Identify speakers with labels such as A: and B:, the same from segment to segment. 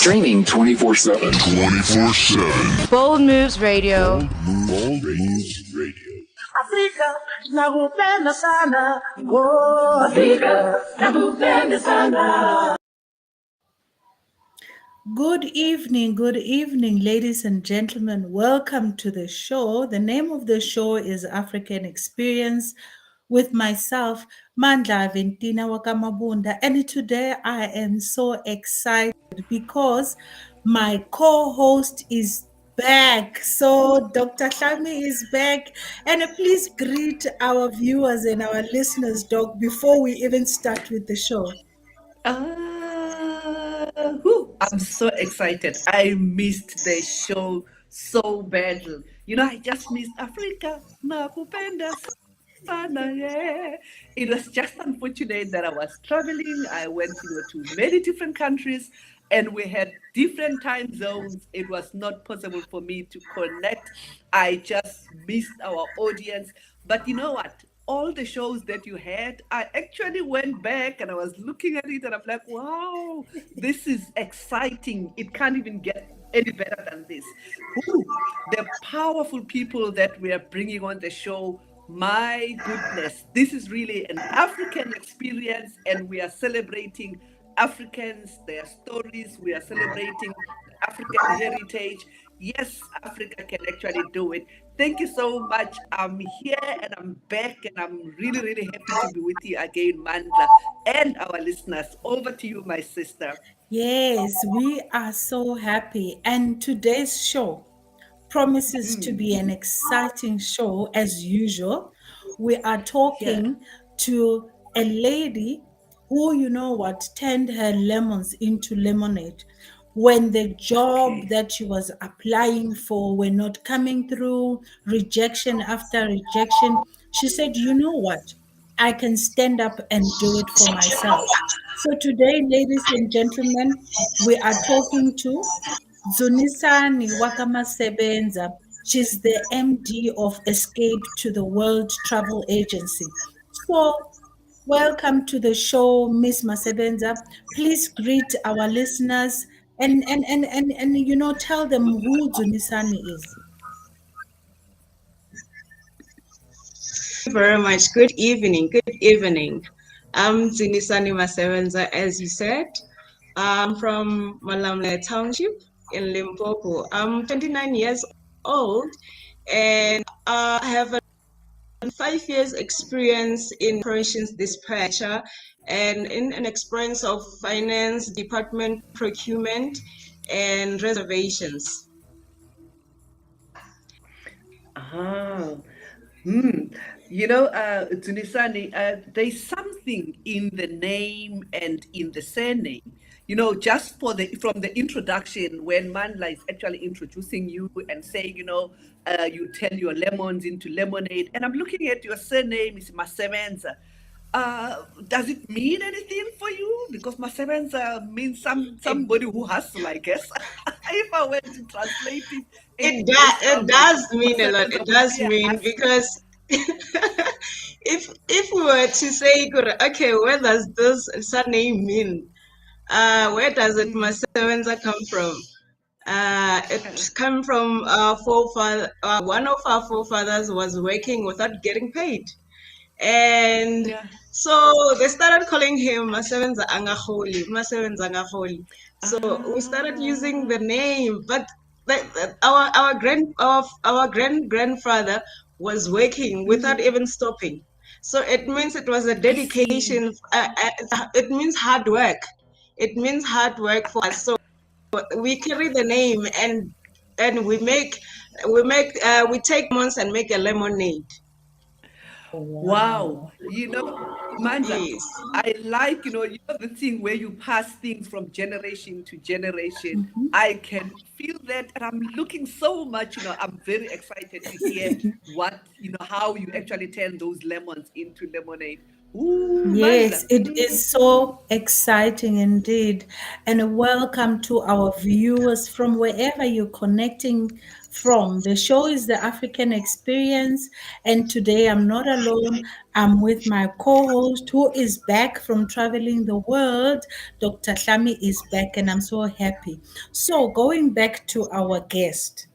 A: Streaming 24/7.
B: 24/7.
C: Bold Moves Radio.
B: Bold Moves Radio.
D: Afrika nakupenda sana. Oh, Afrika nakupenda sana.
E: Good evening, ladies and gentlemen. Welcome to the show. The name of the show is African Experience with myself, Mandla AVENTINA MABUNDA. And today I am so excited because my co-host is back. So Dr. Hlami is back. And please greet our viewers and our listeners, Doc, before we even start with the show.
F: I'm so excited. I missed the show so badly. I just missed Africa. Nakupenda sana, yeah. It was just unfortunate that I was traveling. I went to many different countries and we had different time zones. It was not possible for me to connect. I just missed our audience. But you know what? All the shows that you had, I actually went back and I was looking at it and I'm like, wow, this is exciting. It can't even get any better than this. Ooh, the powerful people that we are bringing on the show, my goodness, this is really an African experience and we are celebrating Africans, their stories, we are celebrating African heritage. Yes, Africa can actually do it. Thank you so much. I'm here and I'm back and I'm really, really happy to be with you again, Mandla, and our listeners. Over to you, my sister.
E: Yes, we are so happy. And today's show promises to be an exciting show as usual. We are talking to a lady who, turned her lemons into lemonade. When the job that she was applying for were not coming through, rejection after rejection, she said, you know what? I can stand up and do it for myself. So today, ladies and gentlemen, we are talking to Dzunisani Masebenza. She's the MD of Escape to the World Travel Agency. So welcome to the show, Miss Masebenza. Please greet our listeners and tell them who Dzunisani is.
G: Thank you very much. Good evening. I'm Dzunisani Masebenza, as you said. I'm from Malamle Township in Limpopo. I'm 29 years old and I have a 5 years experience in operations dispatcher and in an experience of finance department, procurement, and reservations.
F: Dzunisani, there's something in the name and in the surname. Just from the introduction, when Mandla is actually introducing you and saying, you turn your lemons into lemonade, and I'm looking at your surname is Masebenza. Does it mean anything for you? Because Masebenza means somebody who hustles, I guess. If I were to translate it,
G: it does mean a lot. It does mean because if we were to say, okay, where does this surname mean? Where does it Masebenza come from? It came from one of our forefathers was working without getting paid. And so they started calling him Masebenza Angaholi. So we started using the name, but our grand grandfather was working without even stopping. So it means it was a dedication. It means hard work. It means hard work for us. So we carry the name and we take lemons and make a lemonade.
F: Wow. Mandla, yes. I like, the thing where you pass things from generation to generation. I can feel that and I'm looking so much, I'm very excited to hear how you actually turn those lemons into lemonade.
E: Yes,
F: Mandla.
E: it is so exciting indeed. And welcome to our viewers from wherever you're connecting from. The show is the African Experience, and today I'm not alone. I'm with my co host who is back from traveling the world. Dr. Hlami is back, and I'm so happy. So, going back to our guest.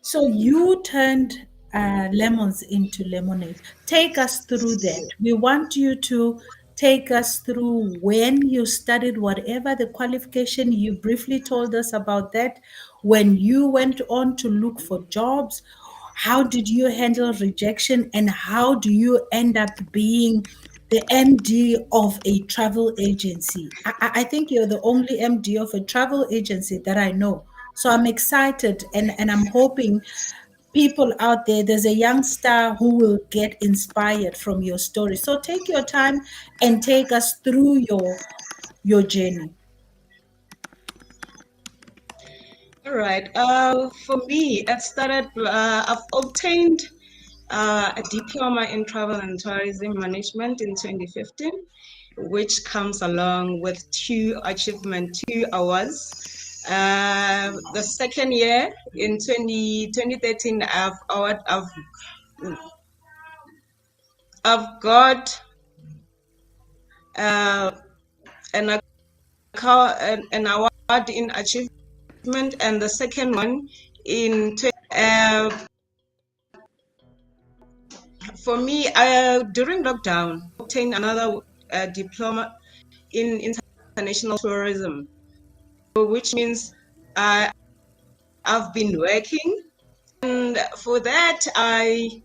E: So you turned lemons into lemonade. Take us through that. We want you to take us through when you studied whatever the qualification you briefly told us about that, when you went on to look for jobs, how did you handle rejection, and how do you end up being the MD of a travel agency? I think you're the only MD of a travel agency that I know. So I'm excited, and I'm hoping people out there, there's a young star who will get inspired from your story. So take your time and take us through your journey.
G: All right. For me, it started. I've obtained a diploma in travel and tourism management in 2015, which comes along with two awards. The second year in 2013, I've got an an award in achievement, and the second one in for me, during lockdown, obtained another diploma in international tourism, which means I've been working, and for that, a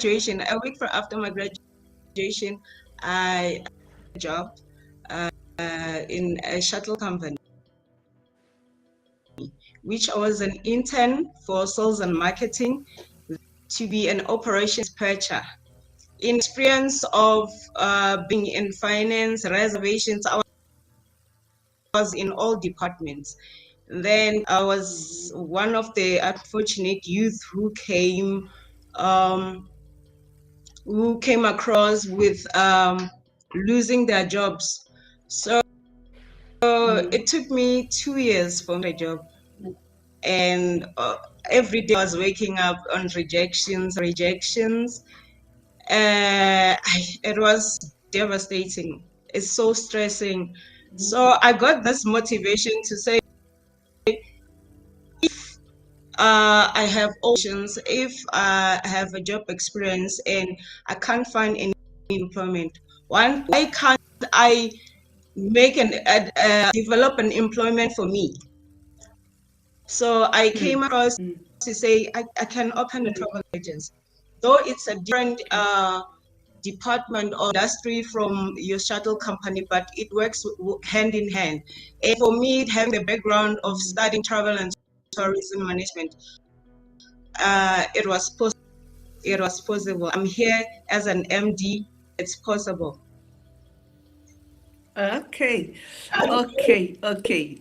G: week after my graduation, I got a job in a shuttle company, which I was an intern for sales and marketing to be an operations dispatcher. In experience of being in finance, reservations, I was in all departments. Then I was one of the unfortunate youth who came across with losing their jobs. So it took me 2 years for my job, and every day I was waking up on rejections. It was devastating. It's so stressing. So I got this motivation to say, I have options. If I have a job experience and I can't find any employment, why can't I make develop an employment for me? So I came across to say I can open a travel agency, though it's a different department or industry from your shuttle company, but it works hand in hand. And for me, having the background of studying travel and tourism management, it was possible. It was possible. I'm here as an MD. It's possible.
F: Okay, okay.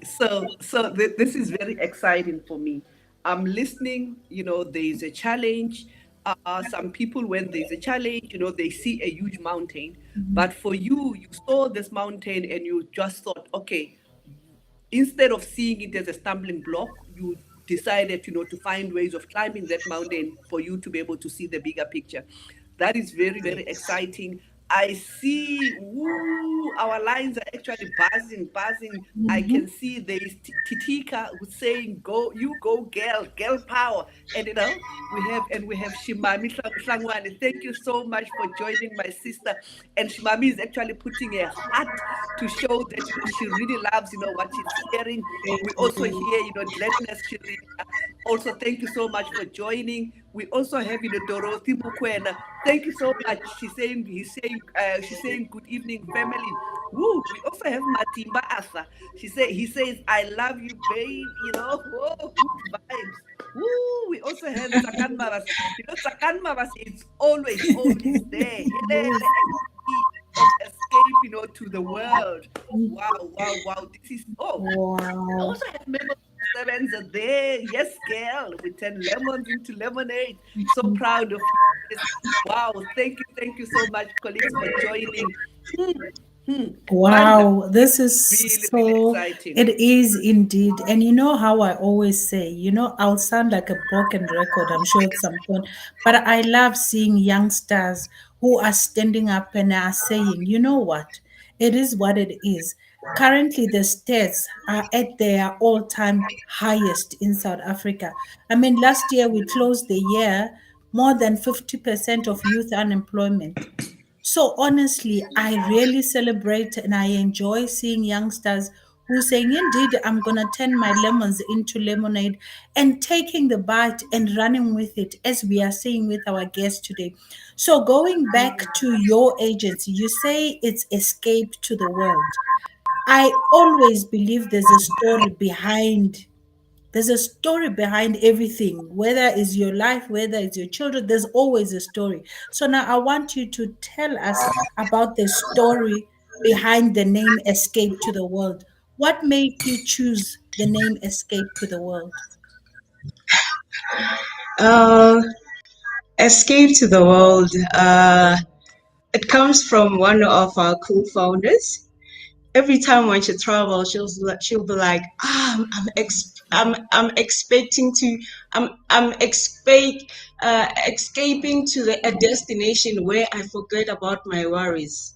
F: This is very exciting for me. I'm listening. There is a challenge. Some people, when there's a challenge, they see a huge mountain. But for you, you saw this mountain and you just thought, okay, instead of seeing it as a stumbling block, you decided, to find ways of climbing that mountain for you to be able to see the bigger picture. That is very, very exciting. I see, our lines are actually buzzing. I can see there is Titika who's saying, "Go, you go, girl power." And we have Shimami Hlangwane. Thank you so much for joining, my sister. And Shimami is actually putting her heart to show that she really loves what she's hearing. We also hear Gladness Shirina. Also, thank you so much for joining. We also have Dorothy Mukwena. Thank you so much. She's saying good evening, family. Woo! We also have Matimba Asa. He says, I love you, babe. Whoa, good vibes. Woo! We also have Sakan Mavas. Sakan Mavas is always there. Of escape, to the world. Wow. This is
E: Wow.
F: I also have members Masebenza there. Yes, girl. We turn lemons into lemonade. So proud of you. Yes. Wow. Thank you so much, colleagues, for joining. Manda.
E: Wow, this is
F: Really, really
E: so,
F: exciting.
E: it is indeed. And you know how I always say, I'll sound like a broken record, I'm sure at some point, but I love seeing youngsters who are standing up and are saying, you know what, it is what it is. Currently, the stats are at their all time highest in South Africa. I mean, last year we closed the year more than 50% of youth unemployment. So honestly, I really celebrate and I enjoy seeing youngsters who saying, indeed, I'm gonna turn my lemons into lemonade and taking the bite and running with it, as we are seeing with our guest today. So going back to your agency, you say it's escape to the world. I always believe there's a story behind everything, whether it's your life, whether it's your children, there's always a story. So now I want you to tell us about the story behind the name Escape to the World. What made you choose the name Escape to the World?
G: Uh, Escape to the world. It comes from one of our co-founders. Every time when she travels, she'll be like, I'm expecting to, I'm escaping to a destination where I forget about my worries.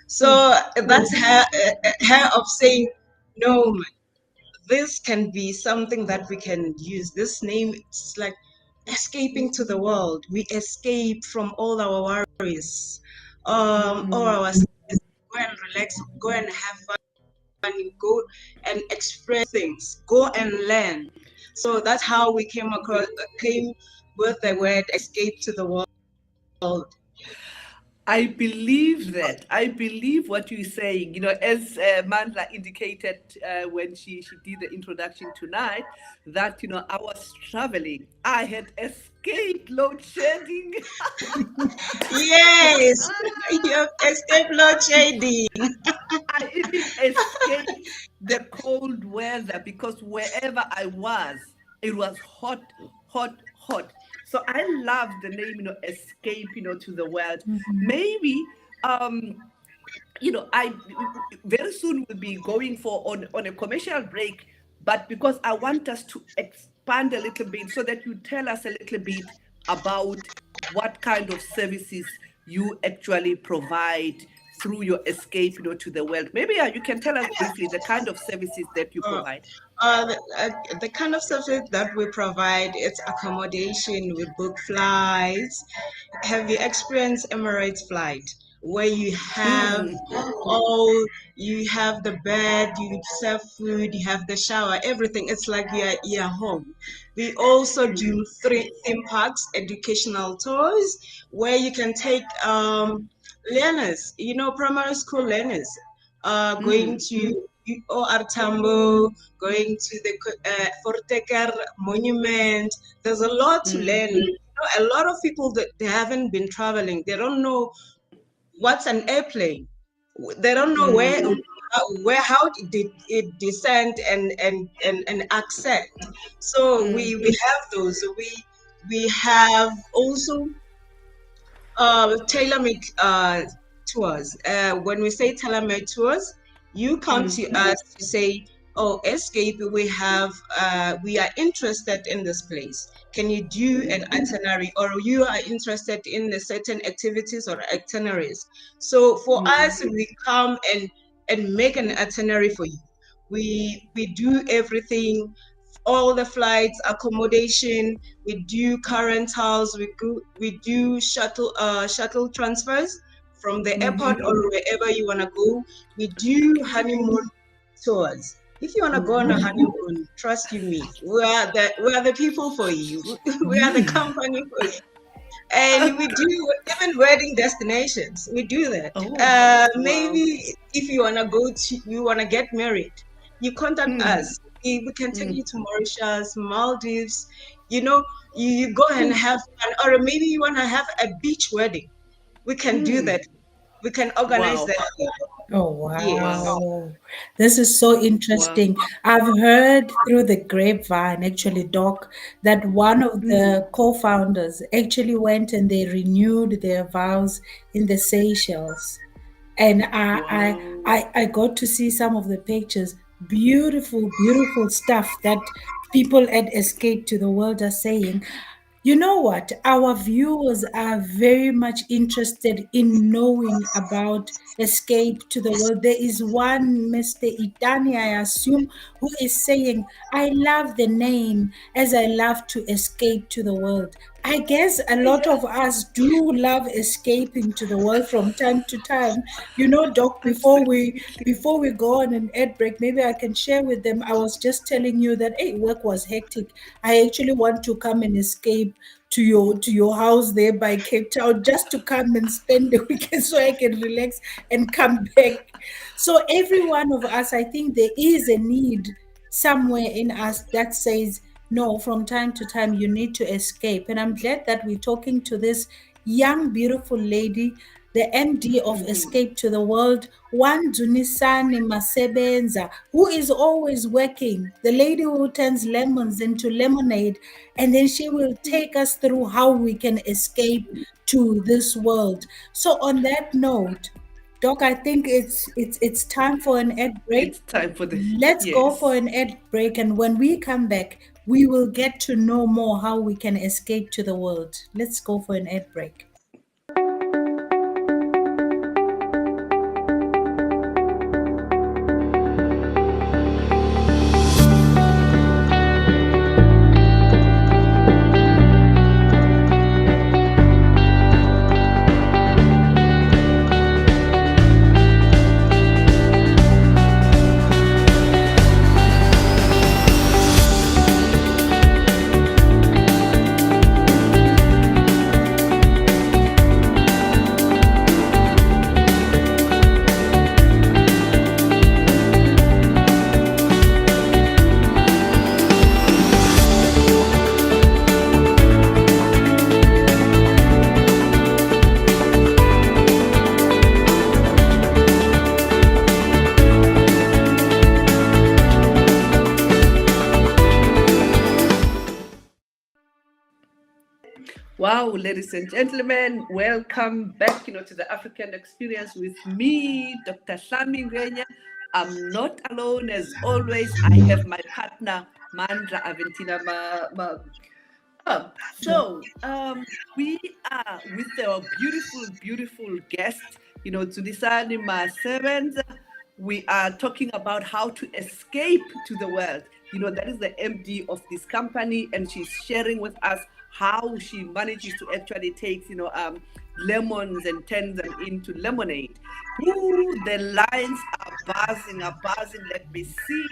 G: So that's her of saying, no, this can be something that we can use. This name is like escaping to the world. We escape from all our worries, all our stress. Go and relax, go and have fun, go and express things, go and learn. So that's how we came with the word escape to the world.
F: I believe that. I believe what you're saying. As Mandla indicated when she did the introduction tonight, that, I was traveling. I had escaped load shedding.
G: Yes, you have escaped load shedding.
F: I even escaped the cold weather because wherever I was, it was hot, hot, hot. So I love the name, escape, to the world. Maybe, I very soon will be going on a commercial break, but because I want us to expand a little bit so that you tell us a little bit about what kind of services you actually provide through your escape, to the world. Maybe you can tell us briefly the kind of services that you provide.
G: The kind of service that we provide, it's accommodation. We book flights. Have you experienced Emirates flight where you have you have the bed, you serve food, you have the shower, everything? It's like you're home. We also do 3 theme parks, educational tours where you can take learners, primary school learners, going to OR Tambo, going to the Forteker Monument. There's a lot to learn. A lot of people that they haven't been traveling, they don't know what's an airplane. They don't know how did it descend and accept. So we have those. We have also tailor-made tours. When we say tailor-made tours, you come to us to say, "Oh, Escape, we are interested in this place. Can you do an itinerary?" Or you are interested in the certain activities or itineraries. So for us, we come and make an itinerary for you. We do everything, all the flights, accommodation. We do car rentals. We do shuttle transfers from the airport or wherever you want to go. We do honeymoon tours. If you want to go on a honeymoon, trust you me, we are the people for you. We are the company for you. And we do even wedding destinations. We do that. Maybe if you want to get married, you contact us. We can take you to Mauritius, Maldives. You go and have fun. Or maybe you want to have a beach wedding. We can do that. We can organize
F: Wow.
G: that.
E: Oh,
G: Yes.
E: wow. This is so
F: Wow.
E: interesting. I've heard through the grapevine, actually, Doc, that one of the co-founders actually went and they renewed their vows in the Seychelles. And
F: Wow.
E: I got to see some of the pictures. Beautiful, beautiful stuff that people at Escape to the World are saying. You know what? Our viewers are very much interested in knowing about Escape to the World. There is one Mr. Itani, I assume, who is saying, I love the name as I love to escape to the world. I guess a lot of
F: Yes,
E: us do love escaping to the world from time to time. You know, Doc,
F: absolutely.
E: before we go on an ad break, maybe I can share with them. I was just telling you that hey, work was hectic. I actually want to come and escape to your house there by Cape Town just to come and spend the weekend so I can relax and come back. So every one of us, I think there is a need somewhere in us that says no, from time to time you need to escape. And I'm glad that we're talking to this young, beautiful lady, the MD of Escape to the World, one Dzunisani Masebenza, who is always working, the lady who turns lemons into lemonade, and then she will take us through how we can escape to this world. So on that note, Doc, I think it's time for an ad break.
F: It's time for the
E: Let's go for
F: yes.
E: an ad break, and when we come back, we will get to know more how we can escape to the world. Let's go for an ad break.
F: Wow, ladies and gentlemen, welcome back, to the African Experience with me, Dr. NGWENYA. I'm not alone as always. I have my partner, Mandla Aventina. We are with our beautiful, beautiful guest, Dzunisani Masebenza. We are talking about how to escape to the world. That is the MD of this company, and she's sharing with us how she manages to actually take, lemons and turn them into lemonade. Ooh, the lines are buzzing. Let me see.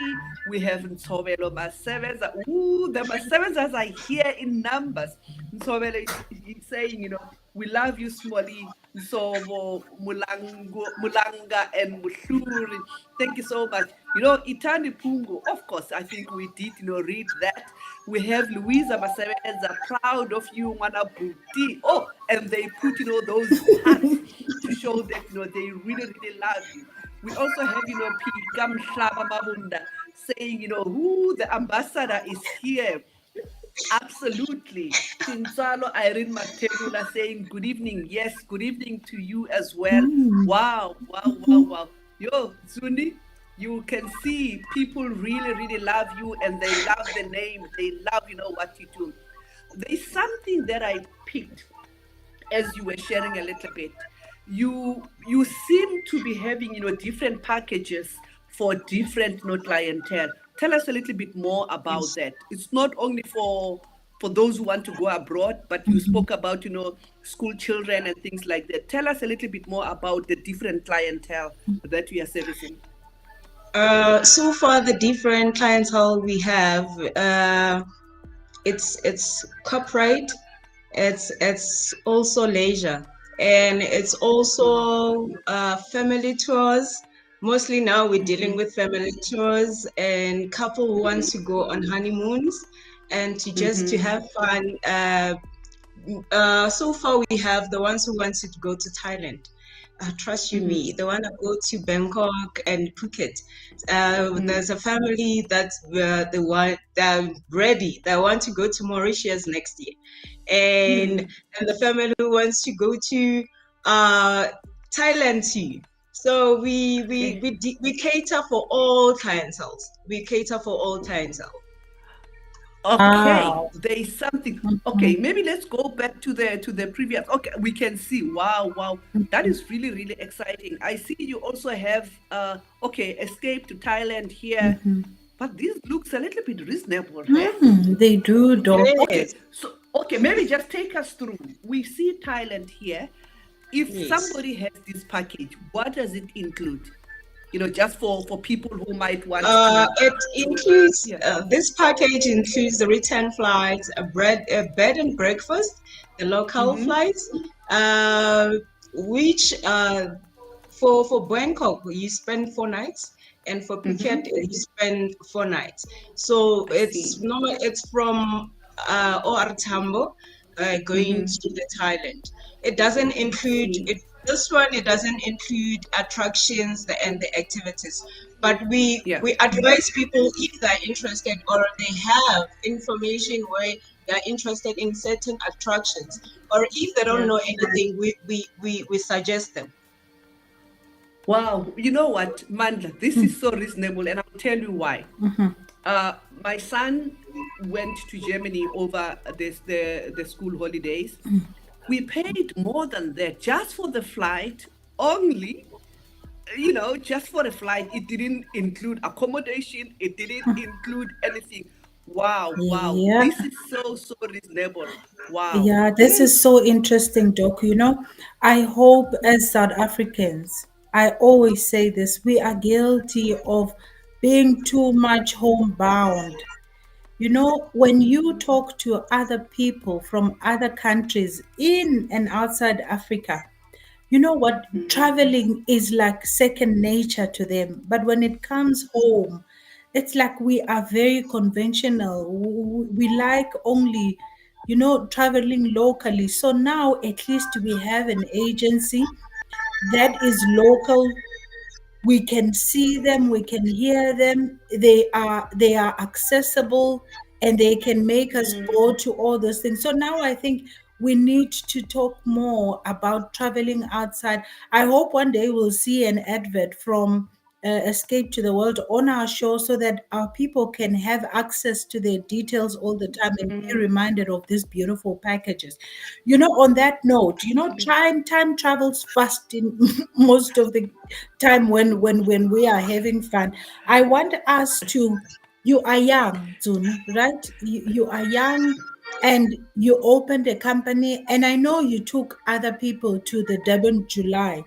F: We have Ntsobelo Masebenza. Ooh, the Masebenzas are here in numbers. Ntsobelo is saying, we love you, Smoli, Nsobo, Mulanga, and Mushuri. Thank you so much. Itani Pungo, of course, I think we did, read that. We have Louisa Masebenza, proud of you, Mana Buti. Oh, and they put, those hearts to show that, they really, really love you. We also have, Pika MABUNDA saying, who the ambassador is here. Absolutely. Tinsalo Irene Matebula saying, good evening. Yes, good evening to you as well. Wow. Yo, Zuni, you can see people really, really love you and they love the name. They love, what you do. There's something that I picked as you were sharing a little bit. You seem to be having, different packages for different clientele. Tell us a little bit more about
G: Yes.
F: that. It's not only for those who want to go abroad, but you spoke about, school children and things like that. Tell us a little bit more about the different clientele that we are servicing.
G: So far, the different clientele we have, it's corporate, it's also leisure, and it's also family tours. Mostly now we're dealing with family tours and couple who wants to go on honeymoons and to just to have fun. so far we have the ones who wanted to go to Thailand. Trust you me, they want to go to Bangkok and Phuket. There's a family that's they're ready. They want to go to Mauritius next year, and the family wants to go to Thailand too. So we cater for all clienteles. We cater for all clientele.
F: Okay,
E: Wow.
F: there is something. Okay, maybe let's go back to the previous. Okay, we can see. Wow, that is really exciting. I see you also have okay, escape to Thailand here, but this looks a little bit reasonable, eh?
E: They do, Doc.
F: Okay,
G: Yes,
F: so okay, maybe just take us through. We see Thailand here. If
G: yes.
F: somebody has this package, what does it include? Just for people who might want to.
G: It includes
F: Yeah.
G: this package includes the return flights, a bed and breakfast, the local flights, which for Bangkok you spend 4 nights, and for Phuket you spend 4 nights. So
F: I
G: it's
F: see.
G: normal. It's from OR Tambo going to the Thailand. It doesn't
F: I
G: include
F: see.
G: it. This one, it doesn't include attractions and the activities, but we
F: Yeah.
G: we advise people if they're interested or they have information where they're interested in certain attractions, or if they don't
F: Yeah.
G: know anything, we suggest them.
F: Wow. You know what, Mandla? This is so reasonable, and I'll tell you why. My son went to Germany over the school holidays. We paid more than that just for the flight only. Just for the flight. It didn't include accommodation. It didn't include anything. Wow.
E: Yeah.
F: This is so reasonable. Wow.
E: Yeah, this is so interesting, Doc. I hope as South Africans, I always say this, we are guilty of being too much homebound. When you talk to other people from other countries in and outside Africa, you know what? Traveling is like second nature to them. But when it comes home, it's like we are very conventional. We like only, traveling locally. So now at least we have an agency that is local. We can see them, we can hear them. They are accessible, and they can make us go to all those things. So now I think we need to talk more about traveling outside. I hope one day we'll see an advert from Escape to the World on our show, so that our people can have access to their details all the time and be reminded of these beautiful packages. On that note, time travels fast in most of the time when we are having fun. I want us to. You are young, Zuni, right? You are young, and you opened a company, and I know you took other people to the Durban July.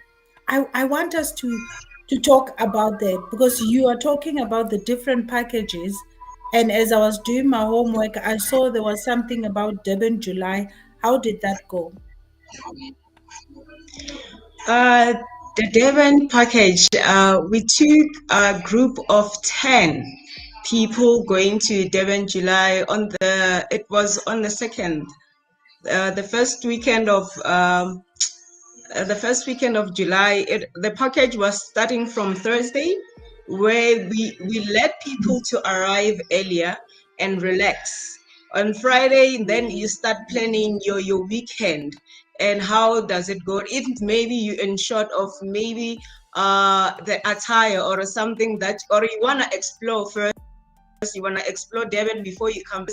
E: I want us to talk about that, because you are talking about the different packages. And as I was doing my homework, I saw there was something about Durban July. How did that go?
G: Uh, the Devon package, we took a group of 10 people going to Devon July it was on the 2nd, the first weekend of July. The package was starting from Thursday, where we let people to arrive earlier and relax. On Friday, then you start planning your weekend and how does it go. If maybe you in short of maybe the attire or something or you want to explore first. You want to explore Devon before you come.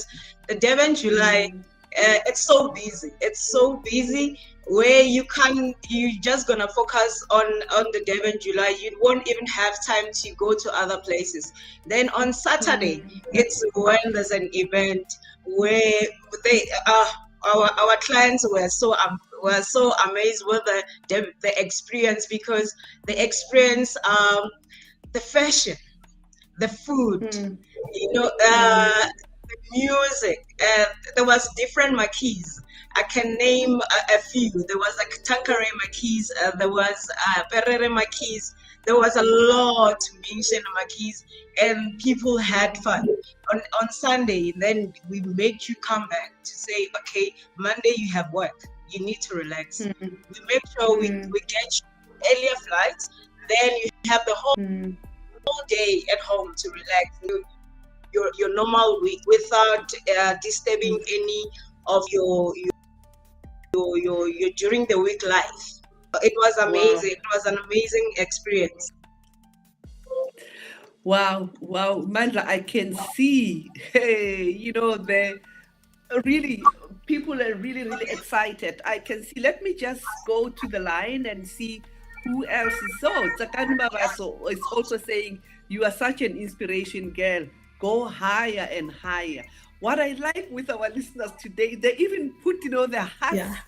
G: The Devon July, it's so busy. It's so busy where you just gonna focus on the Devon July. You won't even have time to go to other places. Then on Saturday, it's when there's an event where they our clients were so amazed with the experience, because the experience the fashion, the food, you know, music. There was different marquees. I can name a few. There was like Tankare marquees. There was Perere marquees. There was a lot to mention marquees, and people had fun. On Sunday, then we make you come back to say, okay, Monday you have work. You need to relax. We make sure we get you earlier flights. Then you have the whole day at home to relax. Your normal week without disturbing any of your during the week life. It was amazing. Wow. It was an amazing experience.
F: Wow, Mandla, I can see, hey, really, people are really, really excited. I can see, let me just go to the line and see who else is so. Tsakani Babaso is also saying, you are such an inspiration, girl. Go higher and higher. What I like with our listeners today, they even put, their hearts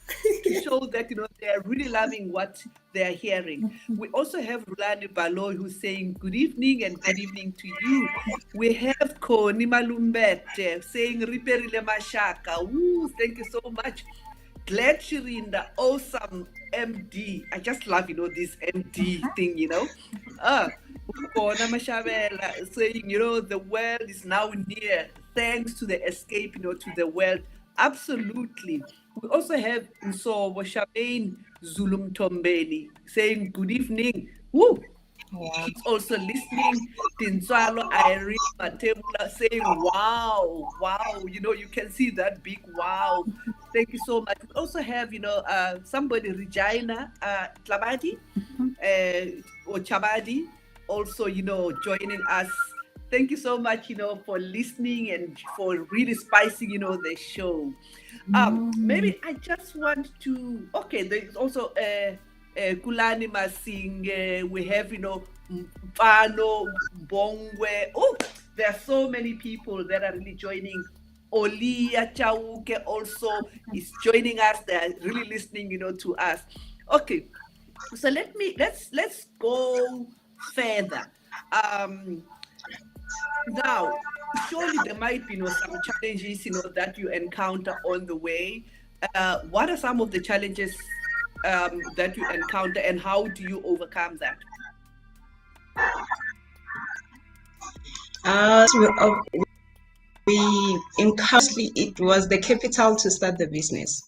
F: to show that, they're really loving what they're hearing. We also have Rulani Baloy who's saying, good evening and good evening to you. We have Koni Malumbete saying, Riperile Mashaka. Woo, thank you so much. Glad Shirinda, awesome MD. I just love, this MD thing, Kona Mashabela saying, the world is now near. Thanks to the escape, to the world. Absolutely. We also have Nsobo Shabain Zulum Tombeni saying good evening. Woo! He's also listening. Tinzalo Irene Matebula saying wow. You can see that big wow. Thank you so much. We also have, somebody, Regina Tlabadi or Chabadi, also, joining us. Thank you so much, for listening and for really spicing, the show. Maybe I just want to, there's also Kulani Masing, we have, Mpano, Bongwe. Oh, there are so many people that are really joining. Olia Chauke also is joining us. They're really listening, to us. Okay, so let's go further. Now, surely there might be some challenges that you encounter on the way. What are some of the challenges that you encounter, and how do you overcome that?
G: We encountered it was the capital to start the business.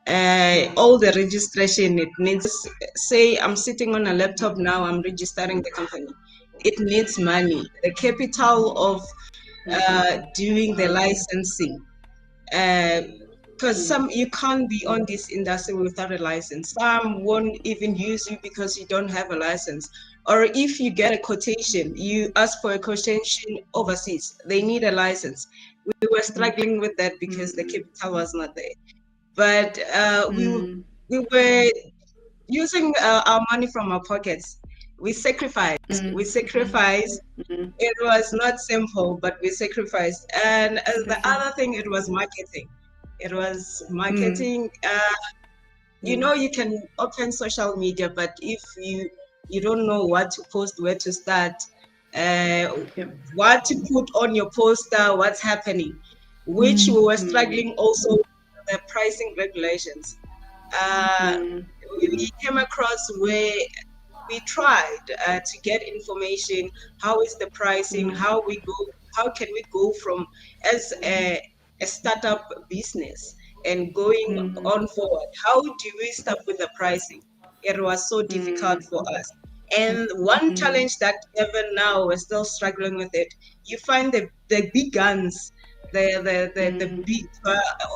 G: All the registration, it needs, say I'm sitting on a laptop now, I'm registering the company. It needs money. The capital of doing the licensing. Because you can't be on this industry without a license. Some won't even use you because you don't have a license. Or if you get a quotation, you ask for a quotation overseas, they need a license. We were struggling with that because the capital was not there. But we were using our money from our pockets. We sacrificed. It was not simple, but we sacrificed. And the other thing, it was marketing. You can open social media, but if you don't know what to post, where to start, what to put on your poster, what's happening, which we were struggling also with the pricing regulations. We came across where we tried to get information. How is the pricing? How can we go from as a startup business and going on forward? How do we start with the pricing? It was so difficult for us. And one challenge that even now we're still struggling with it. You find the big guns, the big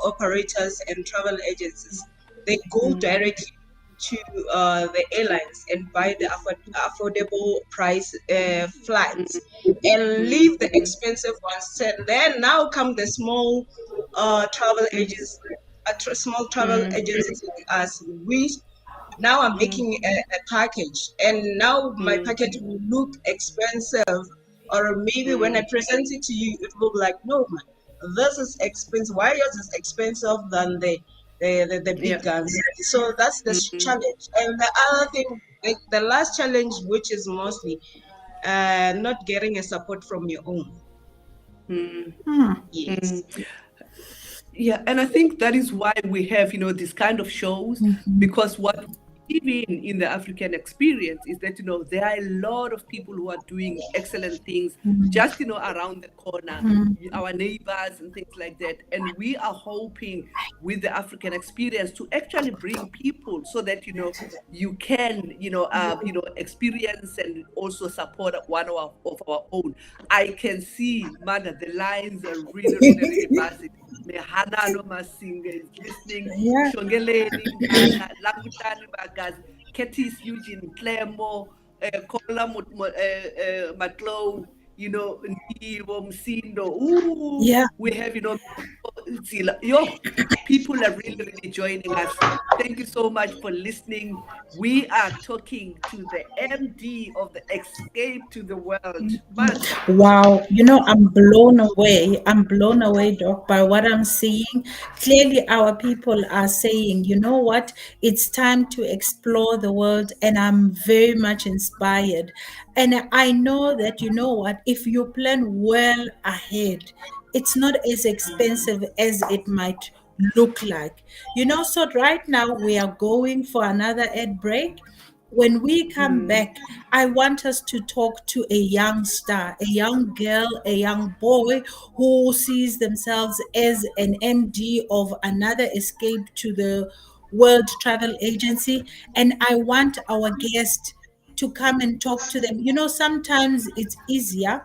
G: operators and travel agencies. They go directly to the airlines and buy the affordable price flights and leave the expensive ones. And then now come the small travel agents, small travel agencies like us. Now I'm making a package, and now my package will look expensive, or maybe when I present it to you, it will be like, no, man, this is expensive. Why is this expensive than the big guns? So that's the challenge. And the other thing, the last challenge, which is mostly not getting a support from your own. Yes.
F: Yeah, and I think that is why we have, this kind of shows, because what we live in the African experience is that, there are a lot of people who are doing excellent things just, around the corner, our neighbors and things like that. And we are hoping with the African experience to actually bring people so that, you can, experience and also support one of our own. I can see, Manda, the lines are really, really, really massive. Mehanano Masinga is listening.
E: Yeah.
F: Shongeleni Ngana, Langutani Bagas, Ketis Eugene, Clemo, Kola Matlow, Ndivo Msindo. Ooh,
E: Yeah.
F: we have, people are really, really joining us. Thank you so much for listening. We are talking to the MD of the Escape to the World. Manda.
E: Wow, I'm blown away. I'm blown away, Doc, by what I'm seeing. Clearly, our people are saying, you know what, it's time to explore the world, and I'm very much inspired. And I know that, you know what, if you plan well ahead, it's not as expensive as it might look like. So right now we are going for another ad break. When we come back, I want us to talk to a young star, a young girl, a young boy who sees themselves as an MD of another escape to the World Travel Agency. And I want our guest to come and talk to them. Sometimes it's easier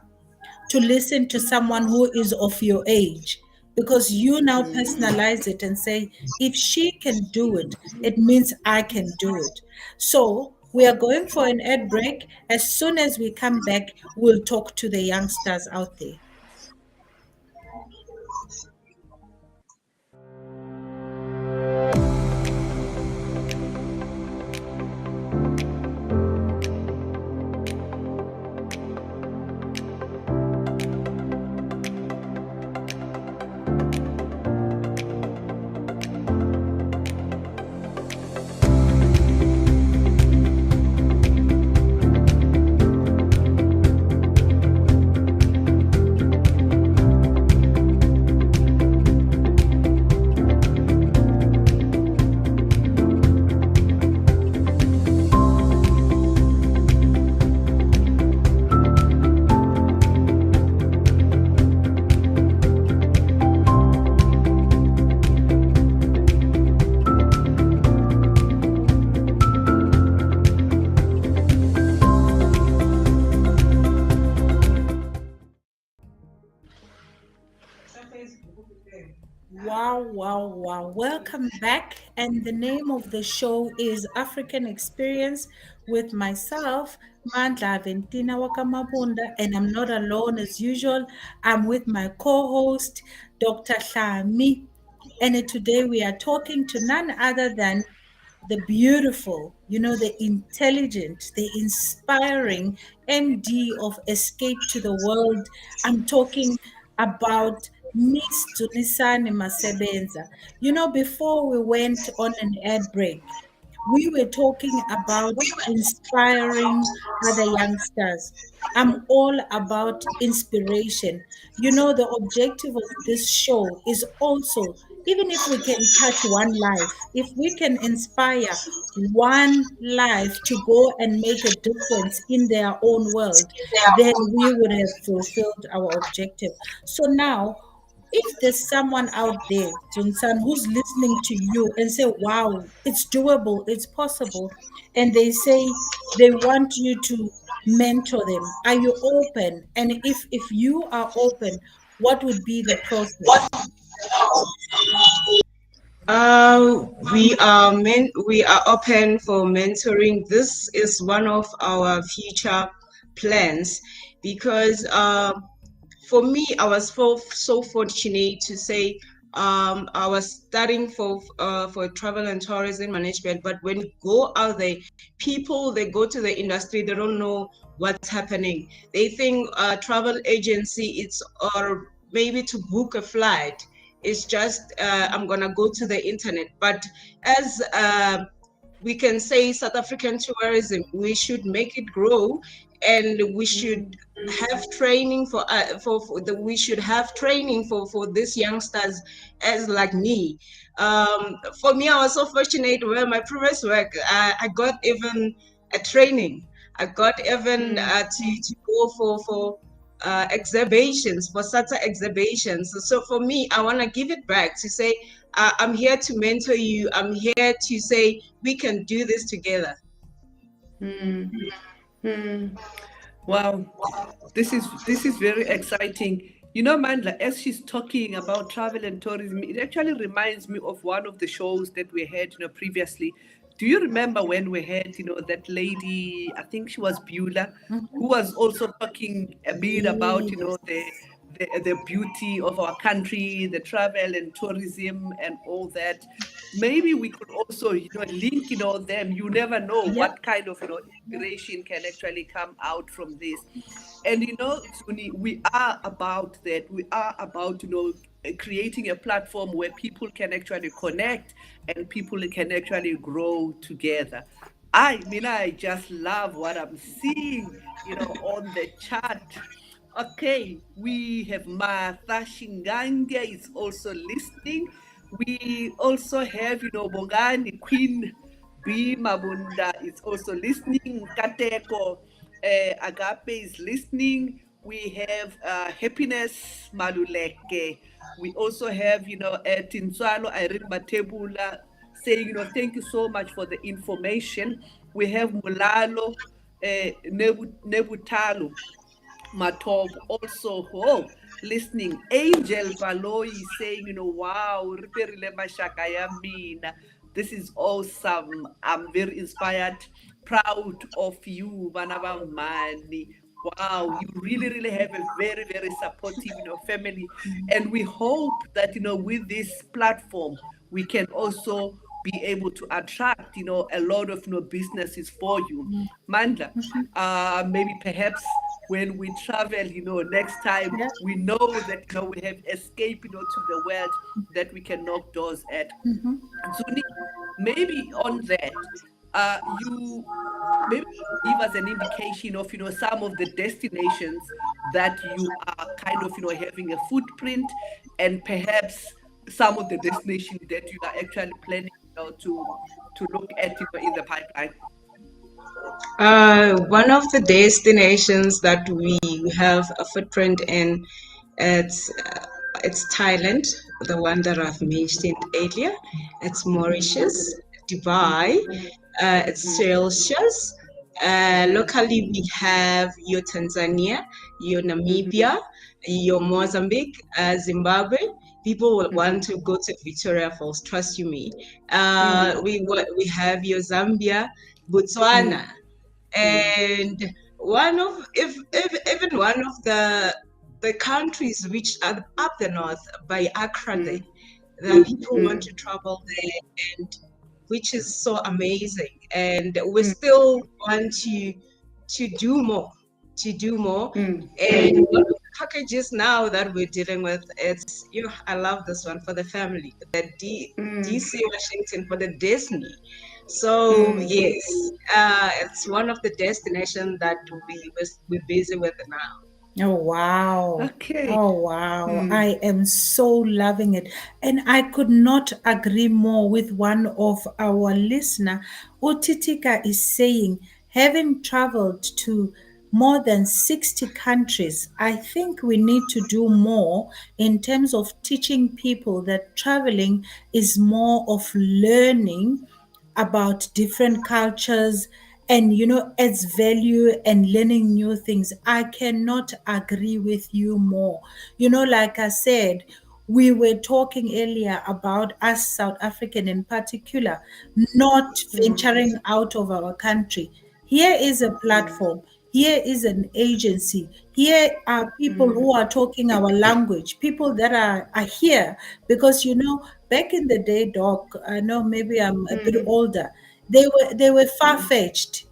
E: to listen to someone who is of your age, because you now personalize it and say, if she can do it, it means I can do it. So we are going for an ad break. As soon as we come back, we'll talk to the youngsters out there. Wow, wow, wow. Welcome back. And the name of the show is African Experience with myself, Mandla Aventina Wakamabunda. And I'm not alone as usual. I'm with my co host, Dr. Shami. And today we are talking to none other than the beautiful, the intelligent, the inspiring MD of Escape to the World. I'm talking about Miss Dzunisani Masebenza. Before we went on an ad break, we were talking about inspiring other youngsters. I'm all about inspiration. The objective of this show is also, even if we can touch one life, if we can inspire one life to go and make a difference in their own world, then we would have fulfilled our objective. So now, if there's someone out there, Junsan, who's listening to you and say, wow, it's doable, it's possible, and they say they want you to mentor them, are you open? And if you are open, what would be the process?
G: We are open for mentoring. This is one of our future plans because for me, I was so fortunate to say I was studying for travel and tourism management. But when you go out there, people, they go to the industry, they don't know what's happening. They think travel agency, it's or maybe to book a flight. It's just I'm gonna go to the internet. But as we can say South African tourism, we should make it grow and we should have training we should have training for these youngsters as like me. For me, I was so fortunate where my previous work, I got even a training. I got even to go for exhibitions, for such exhibitions. So for me, I want to give it back to say, I'm here to mentor you. I'm here to say we can do this together.
F: Wow, this is very exciting. You know, Mandla, as she's talking about travel and tourism, it actually reminds me of one of the shows that we had, previously. Do you remember when we had, that lady, I think she was Beulah, who was also talking a bit about,
E: Yes.
F: the beauty of our country, the travel and tourism and all that. Maybe we could also, link, them. You never know
E: Yeah.
F: what kind of, inspiration can actually come out from this. And Zuni, we are about that. We are about, creating a platform where people can actually connect and people can actually grow together. I just love what I'm seeing, on the chat. Okay, we have Martha Shingange is also listening. We also have, Bongani Queen B Mabunda is also listening. Kateko Agape is listening. We have Happiness Maluleke. We also have, Tinswalo Irene Matebula saying, thank you so much for the information. We have Mulalo Nebutalo Matob also listening. Angel Baloyi saying, wow, riperile mashaka ya mina. This is awesome. I'm very inspired, proud of you, Banaba Mani. Wow, you really, really have a very, very supportive, family. And we hope that, with this platform, we can also be able to attract, a lot of, businesses for you. Mandla, maybe perhaps when we travel, next time,
E: Yeah.
F: we know that, we have escaped, to the world that we can knock doors at. Zuni, maybe on that, you maybe give us an indication of, some of the destinations that you are kind of, having a footprint, and perhaps some of the destinations that you are actually planning, to look at, in the pipeline.
G: One of the destinations that we have a footprint in, it's Thailand, the one that I've mentioned earlier. It's Mauritius, Dubai, it's Seychelles. Locally, we have your Tanzania, your Namibia, your Mozambique, Zimbabwe. People will want to go to Victoria Falls, trust you me. We have your Zambia, Botswana, and one of if even one of the countries which are up the north by Accra there, the people want to travel there, and which is so amazing, and we still want to do more and one of the packages now that we're dealing with, it's I love this one for the family, the DC Washington for the Disney. So yes, it's one of the destinations that we're busy with now.
E: Oh, wow.
F: Okay.
E: Oh, wow. I am so loving it. And I could not agree more with one of our listener. Utitika is saying, having traveled to more than 60 countries, I think we need to do more in terms of teaching people that traveling is more of learning about different cultures and adds value and learning new things. I cannot agree with you more. Like I said, we were talking earlier about us South African in particular not venturing out of our country. Here is a platform. Here is an agency. Here are people who are talking our language, people that are here. Because, back in the day, Doc, I know maybe I'm a bit older, they were far-fetched.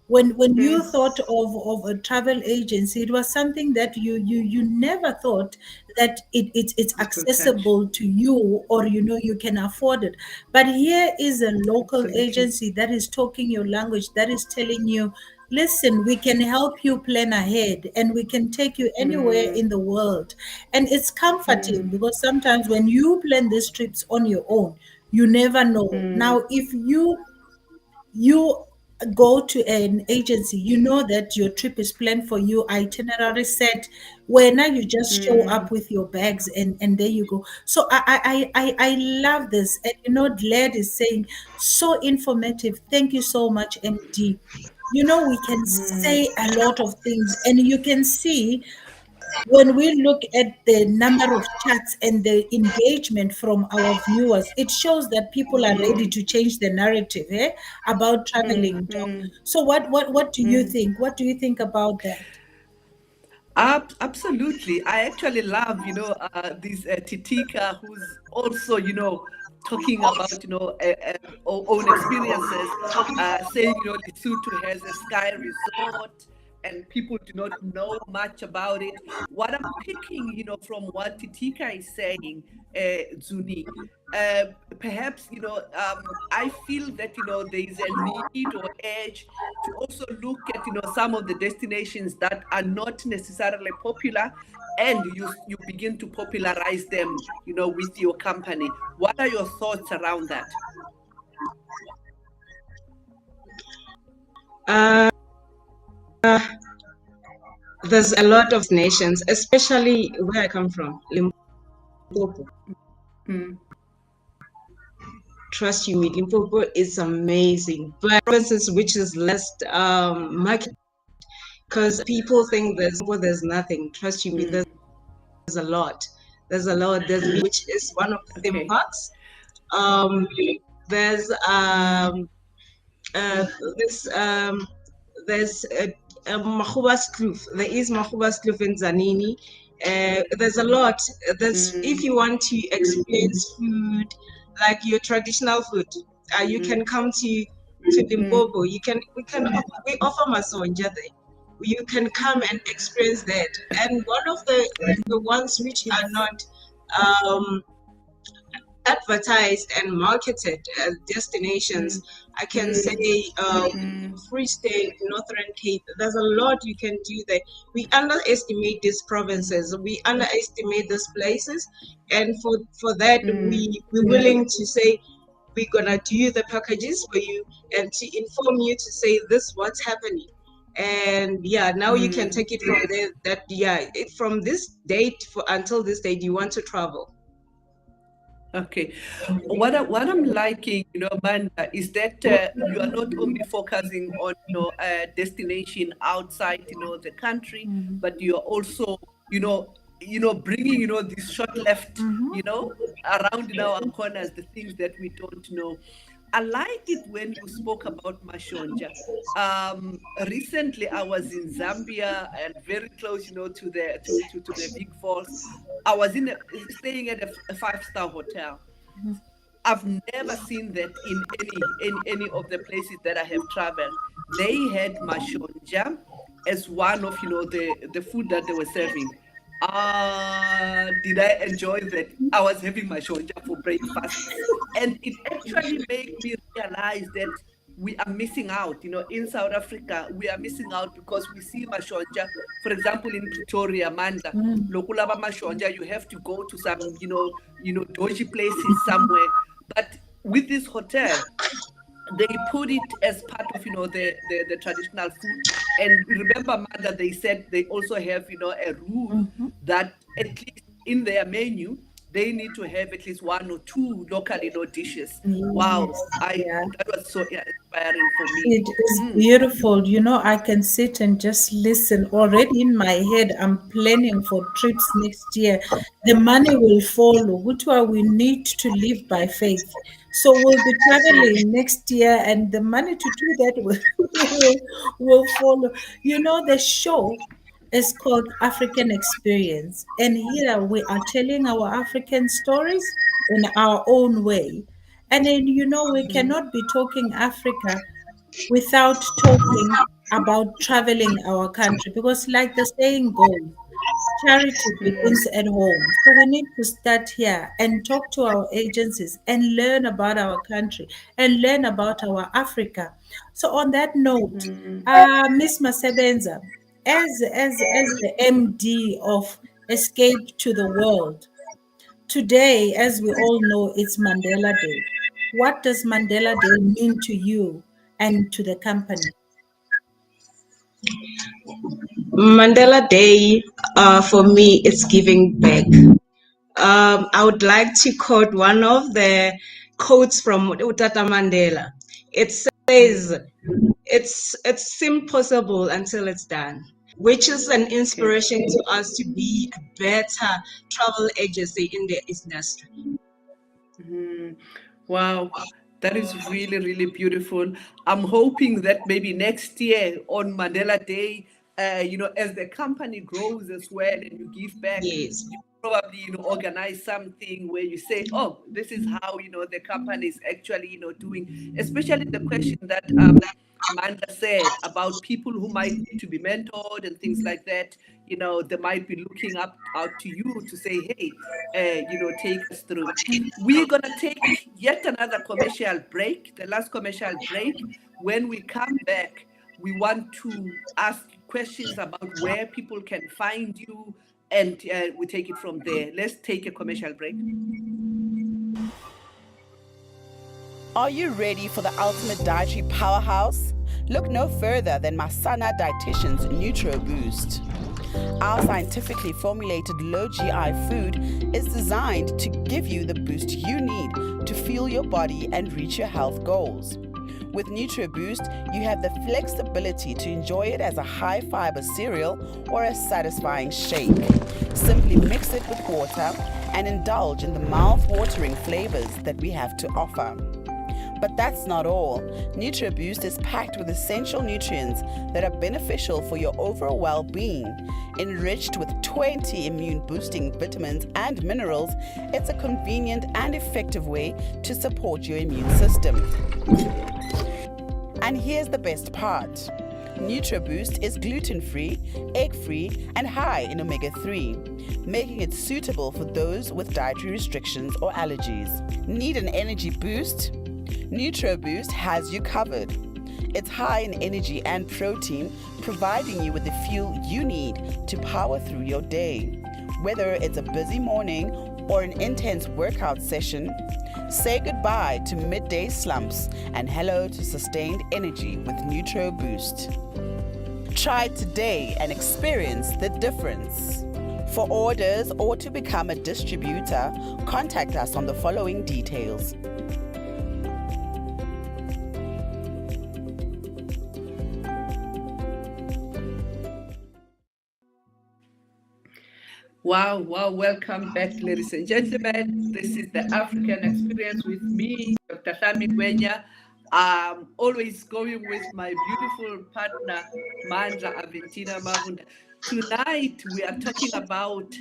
E: When you thought of a travel agency, it was something that you never thought that it's accessible to you, or you can afford it. But here is a local
F: Absolutely.
E: agency that is talking your language, that is telling you listen, we can help you plan ahead and we can take you anywhere in the world. And it's comforting because sometimes when you plan these trips on your own, you never know. Now, if you go to an agency, you know that your trip is planned for you, itinerary set, where now you just show up with your bags and there you go. So I love this. And Glad is saying so informative. Thank you so much, MD. We can say a lot of things, and you can see when we look at the number of chats and the engagement from our viewers, it shows that people are ready to change the narrative about traveling, Doc. So what do you think? What do you think about that?
F: Absolutely. I actually love, this Titika who's also, talking about, own experiences, saying, Lesotho has a sky resort and people do not know much about it. What I'm picking, from what Titika is saying, Zuni, perhaps, I feel that, there is a need or edge to also look at, some of the destinations that are not necessarily popular, and you begin to popularize them, with your company. What are your thoughts around that?
G: There's a lot of nations, especially where I come from, Limpopo. Trust you me, Limpopo is amazing. But provinces which is less market, because people think there's nothing. Trust you me, there's a lot. There's a lot. There's which is one of the theme parks. There's Mahuba's Kloof. There is Mahuba's Kloof in Zanini. There's a lot. If you want to experience food, like your traditional food, you can come to Limpopo. We offer masonja there. You can come and experience that. And one of the ones which are not advertised and marketed as destinations, I can say Free State, Northern Cape. There's a lot you can do there. We underestimate these provinces. We underestimate these places. And for that, we're willing to say, we're going to do the packages for you and to inform you to say this, what's happening. And now you can take it from there from this date until this date you want to travel.
F: Okay. What I'm liking, Amanda, is that you are not only focusing on, a destination outside, the country, but you are also, bringing, this short left, around in our corners, the things that we don't know. I like it when you spoke about Mashonja. Recently, I was in Zambia and very close, to the big falls. I was staying at a 5-star hotel. I've never seen that in any of the places that I have traveled. They had Mashonja as one of the food that they were serving. Did I enjoy that? I was having Mashonja for breakfast, and it actually made me realize that we are missing out. In South Africa, we are missing out because we see Mashonja. For example, in Pretoria, Manda, Lokulaba Mashonja, you have to go to some, dodgy places somewhere. But with this hotel, they put it as part of, the traditional food. And remember, Manda, they said they also have, a rule that at least in their menu, they need to have at least 1 or 2 local, dishes. Wow, that was so inspiring for me.
E: It is beautiful. I can sit and just listen. Already in my head, I'm planning for trips next year. The money will follow. Which one we need to live by faith. So we'll be traveling next year, and the money to do that will follow. The show is called African Experience. And here we are telling our African stories in our own way. And then, we cannot be talking Africa without talking about traveling our country, because like the saying goes, Charity begins at home. So we need to start here and talk to our agencies and learn about our country and learn about our Africa. So on that note, Miss Masebenza, as the MD of Escape to the World, today, as we all know, it's Mandela Day. What does Mandela Day mean to you and to the company?
G: Mandela Day, for me, it's giving back. I would like to quote one of the quotes from Utata Mandela. It says, it's impossible until it's done, which is an
F: Okay.
G: inspiration to us to be a better travel agency in the industry.
F: Wow, that is really, really beautiful. I'm hoping that maybe next year on Mandela Day, as the company grows as well and you give back,
G: Yes.
F: you probably, organize something where you say, oh, this is how, the company is actually, doing, especially the question that Manda said about people who might need to be mentored and things like that. They might be looking up out to you to say, hey, take us through. We're gonna take yet another commercial break, the last commercial break. When we come back, we want to ask questions about where people can find you, and we take it from there. Let's take a commercial break.
A: Are you ready for the ultimate dietary powerhouse? Look no further than Masana Dietitian's Nutro Boost. Our scientifically formulated low GI food is designed to give you the boost you need to fuel your body and reach your health goals. With NutriBoost, you have the flexibility to enjoy it as a high-fiber cereal or a satisfying shake. Simply mix it with water and indulge in the mouth-watering flavors that we have to offer. But that's not all. NutriBoost is packed with essential nutrients that are beneficial for your overall well-being. Enriched with 20 immune-boosting vitamins and minerals, it's a convenient and effective way to support your immune system. And here's the best part. NutriBoost is gluten-free, egg-free, and high in omega-3, making it suitable for those with dietary restrictions or allergies. Need an energy boost? NutriBoost has you covered. It's high in energy and protein, providing you with the fuel you need to power through your day. Whether it's a busy morning or an intense workout session, say goodbye to midday slumps and hello to sustained energy with NutriBoost. Try it today and experience the difference. For orders or to become a distributor, contact us on the following details.
F: Wow, wow, welcome back, ladies and gentlemen. This is the African Experience with me, Dr. NGWENYA. Always going with my beautiful partner, Mandla AVENTINA MABUNDA. Tonight, we are talking about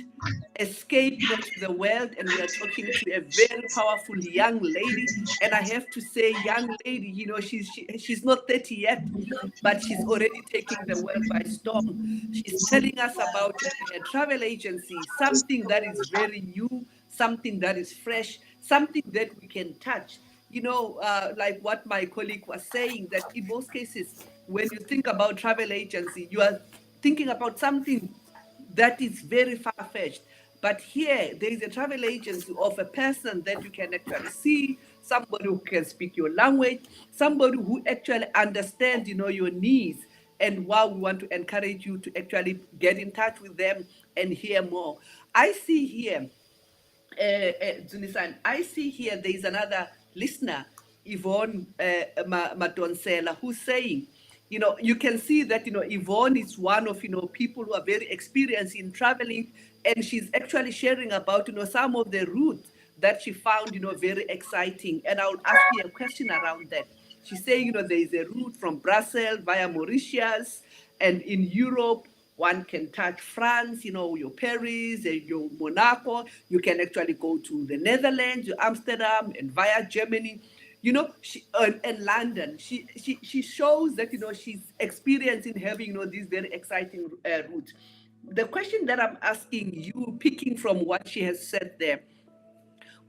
F: escape, to the world, and we are talking to a very powerful young lady. And I have to say, young lady, she's not 30 yet, but she's already taking the world by storm. She's telling us about her travel agency, something that is very new, something that is fresh, something that we can touch. Like what my colleague was saying, that in most cases, when you think about travel agency, you are thinking about something that is very far-fetched. But here, there is a travel agency of a person that you can actually see, somebody who can speak your language, somebody who actually understands, your needs. And while we want to encourage you to actually get in touch with them and hear more. I see here, Dzunisani, I see here there is another listener, Yvonne Madonsela, who's saying, you can see that, Yvonne is one of, people who are very experienced in traveling, and she's actually sharing about, some of the routes that she found, very exciting. And I'll ask you a question around that. She's saying, there is a route from Brussels via Mauritius, and in Europe, one can touch France, your Paris, your Monaco. You can actually go to the Netherlands, your Amsterdam, and via Germany. And London. She shows that she's experiencing having these very exciting routes. the question that I'm asking you, picking from what she has said there,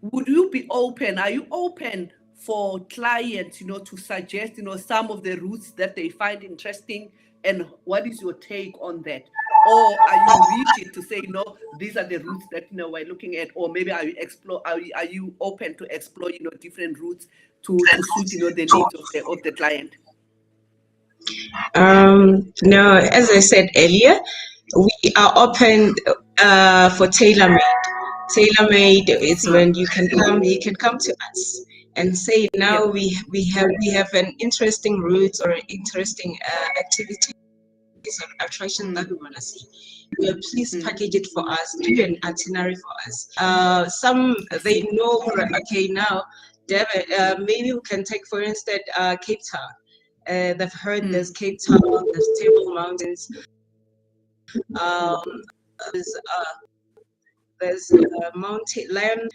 F: would you be open? Are you open for clients, to suggest, some of the routes that they find interesting? And what is your take on that? Or are you rigid to say, no, these are the routes that, we're looking at? Or maybe are you open to explore, different routes to suit, the needs of the client?
G: No, as I said earlier, we are open for tailor-made. Tailor-made is when you can come to us and say, now we have an interesting route or interesting activity or attraction that we want to see. Please package it for us, do an itinerary for us. Some they know, okay, now maybe we can take for instance Cape Town. They've heard there's Cape Town, there's Table Mountains, there's mountain land,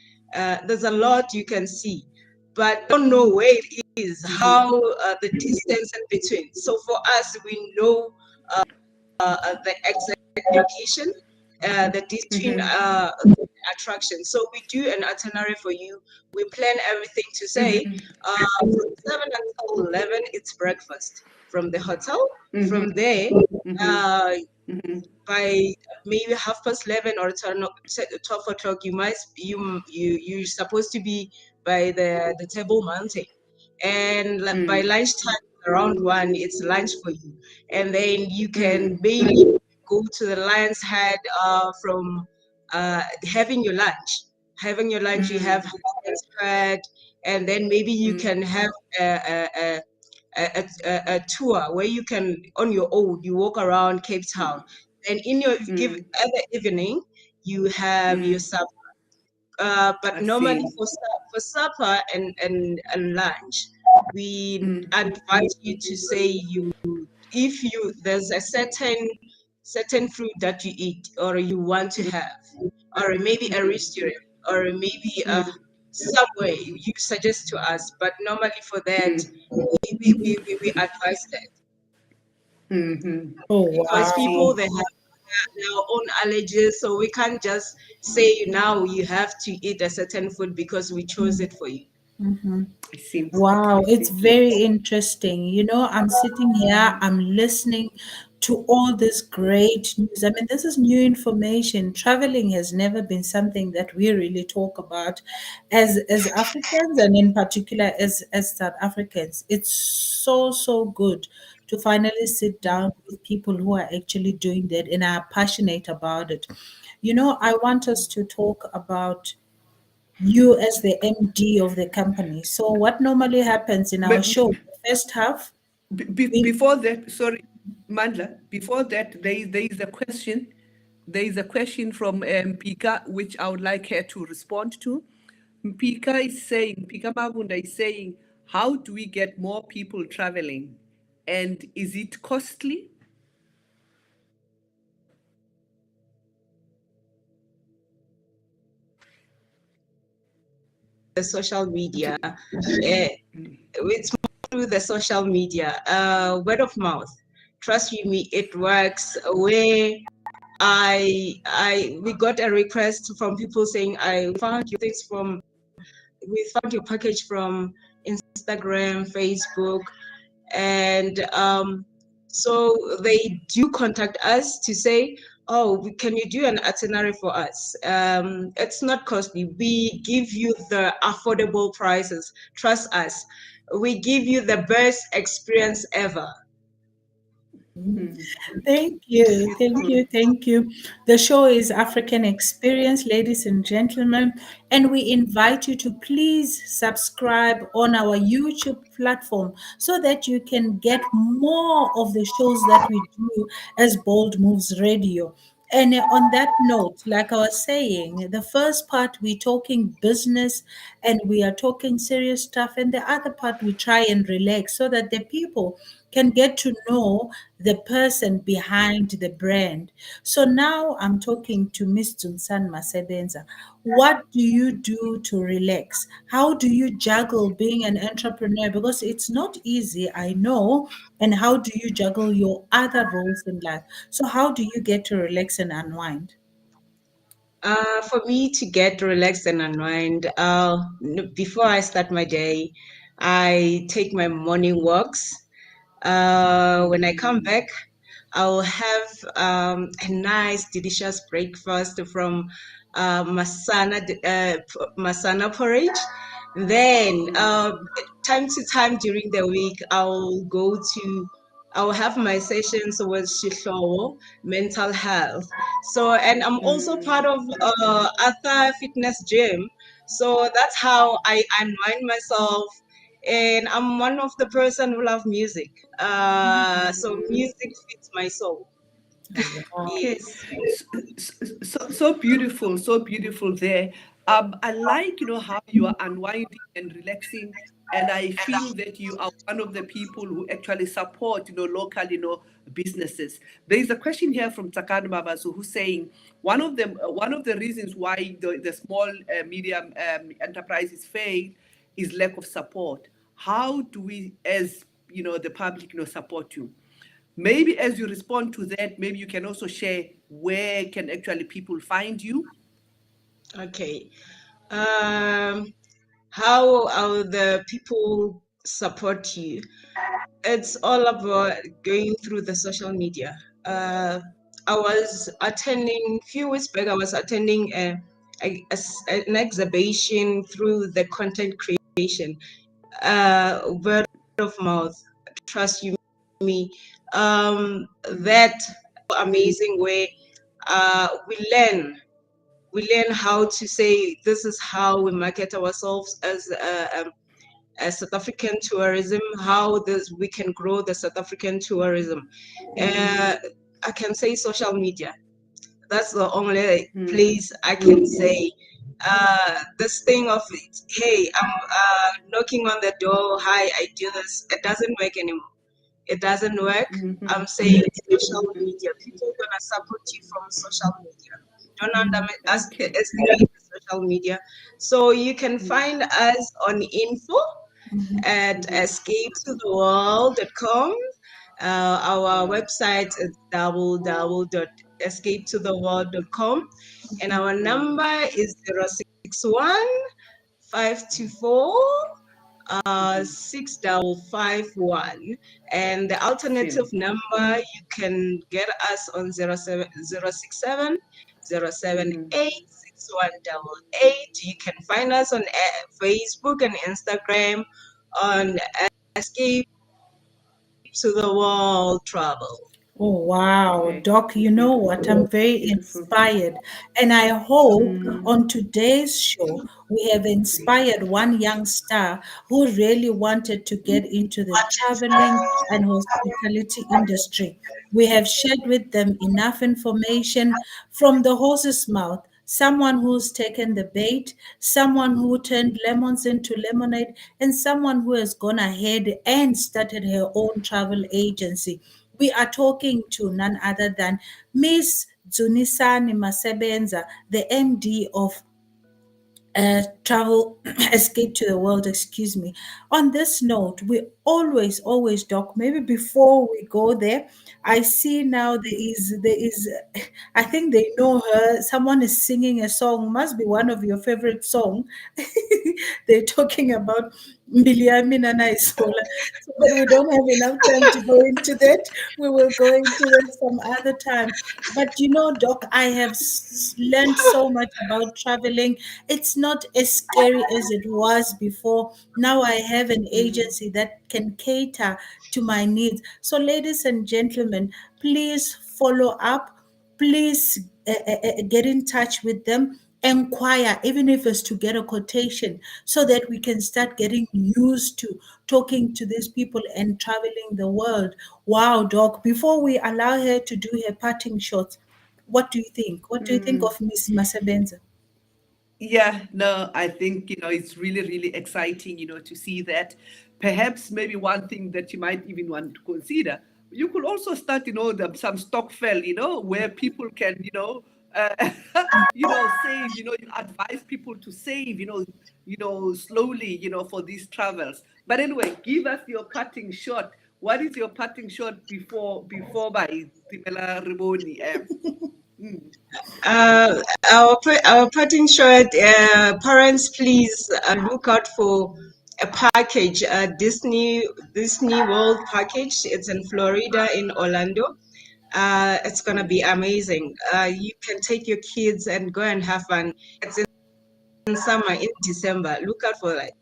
G: there's a lot you can see, but don't know where it is, how the distance in between. So for us, we know the exact location, the between attraction. So we do an itinerary for you. We plan everything to say from 7 until 11, it's breakfast from the hotel. From there, by maybe 11:30 or 12 o'clock, you're supposed to be by the Table Mountain, and by lunchtime around 1, it's lunch for you, and then you can maybe go to the Lion's Head from having your lunch. You have Lion's Head, and then maybe you can have a tour where you can, on your own, you walk around Cape Town. And in your other evening, you have your supper. But normally for supper and lunch, we advise you to say if there's a certain fruit that you eat or you want to have, or maybe a restaurant, or maybe somewhere you suggest to us. But normally for that, we advise that.
E: Oh,
G: Because
E: wow.
G: people, they have their own allergies, so we can't just say now you have to eat a certain food because we chose it for you.
E: Wow, it's very interesting. I'm sitting here, I'm listening to all this great news. I mean, this is new information. Traveling has never been something that we really talk about as Africans, and in particular as South Africans. It's so good to finally sit down with people who are actually doing that and are passionate about it. I want us to talk about you as the MD of the company. So what normally happens in our
F: But
E: show, the first half,
F: before that, sorry, Mandla, before that, there is a question. There is a question from Pika, which I would like her to respond to. Pika Mabunda is saying, how do we get more people traveling? And is it costly?
G: The social media, it's through the social media, word of mouth. Trust me, it works. Where we got a request from people saying, we found your package from Instagram, Facebook, and so they do contact us to say, oh, can you do an itinerary for us? It's not costly. We give you the affordable prices. Trust us. We give you the best experience ever.
E: thank you, thank you. The show is African Experience, ladies and gentlemen, and we invite you to please subscribe on our YouTube platform so that you can get more of the shows that we do as Bold Moves Radio. And on that note, like I was saying, the first part we're talking business and we are talking serious stuff, and the other part we try and relax so that the people can get to know the person behind the brand. So now I'm talking to Miss Dzunisani Masebenza. What do you do to relax? How do you juggle being an entrepreneur? Because it's not easy, I know. And how do you juggle your other roles in life? So how do you get to relax and unwind?
G: For me to get relaxed and unwind, before I start my day, I take my morning walks. When I come back, I'll have a nice, delicious breakfast from masana porridge. Then, time to time during the week, I'll have my sessions with Shihlowo, mental health. So, and I'm also part of Atha Fitness Gym. So that's how I unwind myself. And I'm one of the person who love music. So music fits my soul.
E: Wow.
F: Okay,
G: Yes.
F: so beautiful, so beautiful there. I like, how you are unwinding and relaxing, and I feel that you are one of the people who actually support, local, businesses. There is a question here from Takano Babasu who's saying one of the reasons why the small, medium enterprises fail is lack of support. How do we, as the public, support you? Maybe as you respond to that, maybe you can also share where can actually people find you.
G: Okay. Um, how the people support you? It's all about going through the social media. Uh, I was attending few weeks back. I was attending an exhibition through the content creation. Word of mouth. Trust you me. That amazing way. We learn how to say this is how we market ourselves as South African tourism, how this we can grow the South African tourism. Uh, I can say social media. That's the only place I can say. This thing of hey, I'm knocking on the door. Hi, I do this. It doesn't work anymore. It doesn't work. I'm saying social media. People are gonna support you from social media. Don't
F: Okay.
G: underestimate social media. So you can find us on info at escapetotheworld.com. Our website is www.escapetotheworld.com, and our number is 061 524 6551, and the alternative
F: Same.
G: number you can get us on 067 You can find us on Facebook and Instagram on Escape to the World Travel.
E: Oh, wow,
F: Okay.
E: Doc, you know what? I'm very
F: Beautiful.
E: inspired. And I hope on today's show, we have inspired one young star who really wanted to get into the traveling and hospitality industry. We have shared with them enough information from the horse's mouth. Someone who's taken the bait, someone who turned lemons into lemonade, and someone who has gone ahead and started her own travel agency. We are talking to none other than Miss Dzunisani Masebenza, the MD of travel escape to the world, excuse me. On this note, we always Doc, maybe before we go there, I see now there is I think they know her. Someone is singing a song, must be one of your favorite song. They're talking about Mbiliamina Isola. So, but we don't have enough time to go into that. We will go into that some other time. But you know, Doc, I have learned so much about traveling. It's not as scary as it was before. Now I have an agency that can cater to my needs. So, ladies and gentlemen, please follow up. Please get in touch with them, inquire, even if it's to get a quotation, so that we can start getting used to talking to these people and traveling the world. Wow, Doc, before we allow her to do her parting shots, what do you think? What do you think of Miss Masebenza?
F: Yeah, no, I think, it's really, really exciting, to see that. perhaps maybe one thing that you might even want to consider, you could also start, some stockfell, where people can, save, you advise people to save, slowly, for these travels. But anyway, give us your parting shot. What is your parting shot before by Timela Riboni?
G: Our parting shot, parents, please look out for a package, a Disney World package. It's in Florida, in Orlando. It's gonna be amazing. You can take your kids and go and have fun. It's in summer, in December. Look out for that.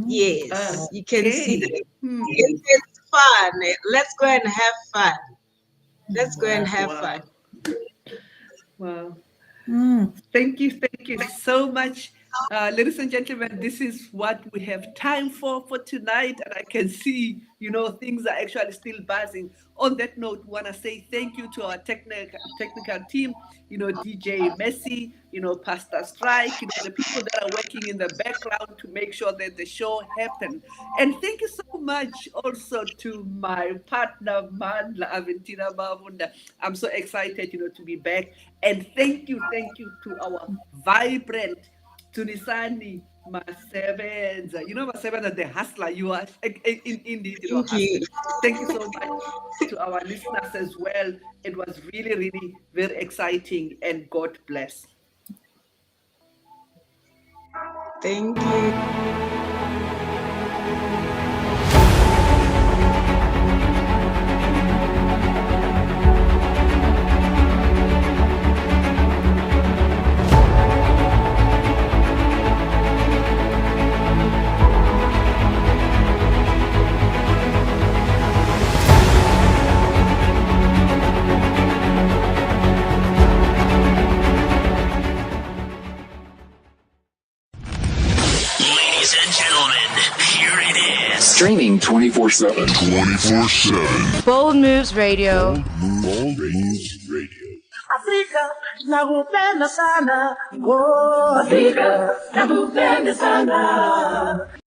G: Yes, you can see that. It's fun. Let's go and have fun. Let's go and have fun.
F: Wow. Thank you so much. Ladies and gentlemen, this is what we have time for tonight, and I can see, things are actually still buzzing. On that note, we want to say thank you to our technical team, DJ Messi, Pastor Strike, the people that are working in the background to make sure that the show happens. And thank you so much also to my partner, Mandla Aventina MABUNDA. I'm so excited, to be back. And thank you to our vibrant Dzunisani Masebenza. Masebenza, the hustler. You are indeed, hustling. Thank you so much to our listeners as well. It was really, really very exciting, and God bless.
G: Thank you.
B: Streaming 24/7. 24/7.
C: Bold Moves Radio.
B: Bold Moves Radio.
D: Africa, nakupenda sana. Oh, Africa, nakupenda sana.